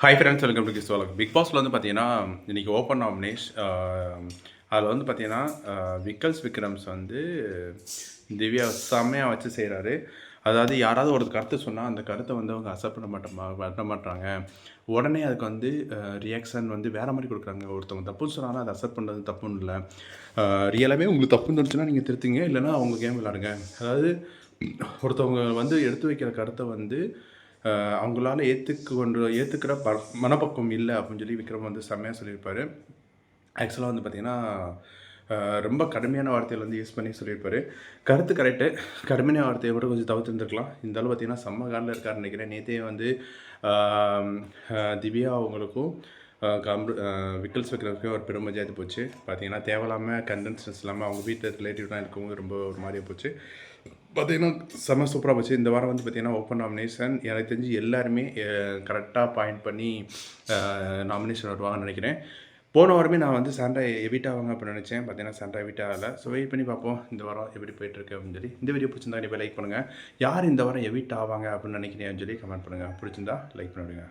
Hi friends, welcome to kiss vlog. Big பாஸ்ல வந்து பார்த்தீங்கன்னா, இன்னைக்கு ஓப்பன் நாமினேஷ் அதில வந்து பார்த்தீங்கன்னா, விக்கல்ஸ் விக்ரம்ஸ் வந்து திவ்யா செம்மையா வச்சு செய்றாரு. அதாவது யாராவது ஒரு கருத்து சொன்னா, அந்த கருத்த வந்து அவங்க அக்செப்ட் பண்ண மாட்றாங்க. உடனே அதுக்கு வந்து ரியாக்ஷன் வந்து வேற மாரி குடுக்குறாங்க. ஒருத்தவங்க தப்புன்னு சொன்னாங்கன்னா, அத அக்செப்ட் பண்றது தப்புன்னு இல்ல. ரியலாவே உங்களுக்கு தப்புன்னு தோணுச்சுன்னா நீங்க திருத்துங்க. இல்லன்னா உங்க கேம் விளையாடுங்க. அதாவது ஒருத்தவங்க வந்து எடுத்து வைக்கிற கருத்த வந்து அவங்களால ஏத்துக்கிற மனப்பக்குவம் இல்ல அப்படின்னு சொல்லி விக்ரம் வந்து செம்மையா சொல்லியிருப்பாரு. ஆக்சுவலா வந்து பார்த்தீங்கன்னா, ரொம்ப கடுமையான வார்த்தைகள் வந்து யூஸ் பண்ணி சொல்லியிருப்பாரு. கருத்து கரெக்ட்டு. கடுமையான வார்த்தைய கூட கொஞ்சம் தவிர்த்திருந்திருக்கலாம். இந்த ஆளு பார்த்தீங்கன்னா, செம்ம காண்டுல இருக்காருன்னு நெனைக்கிறேன். நேத்தே வந்து ஆம் திவ்யா அவங்களுக்கும் விக்கல்ஸ் விக்ரமுக்கும் ஒரு பெரும் பஞ்சாயத்து போச்சு. பார்த்தீங்கன்னா, தேவையில்லாம கண்டென்சன்ஸ் இல்லாம அவங்க வீட்ல ரிலேட்டிவ்லாம் இருக்கவும் ரொம்ப ஒரு மாரியா போச்சு. பார்த்தீங்கன்னா, செம்ம சூப்பரா போச்சு. இந்த வாரம் வந்து பார்த்தீங்கன்னா, ஓப்பன் நாமினேஷன் எனக்கு தெரிஞ்சு எல்லாருமே கரெக்ட்டா பாயிண்ட் பண்ணி நாமினேஷன் வருவாங்கன்னு நெனைக்கிறேன். போன வாரமே நான் வந்து சாண்ட்ரா எவிக்ட் ஆவாங்க அப்படின்னு நினச்சேன். பார்த்தீங்கன்னா, சாண்ட்ரா எவிக்ட் ஆகல. ஸோ வெயிட் பண்ணி பார்ப்போம். இந்த வாரம் எப்படி போயிட்டுருக்கு அப்படின்னு சொல்லி. இந்த வீடியோ பிடிச்சிருந்தா கண்டிப்பா லைக் பண்ணுங்க. யார் இந்த வாரம் எவிக்ட் ஆவாங்க அப்படின்னு நினைக்கிறீங்கன்னு சொல்லி கமெண்ட் பண்ணுங்க. பிடிச்சிருந்தா லைக் பண்ணிவிடுங்க.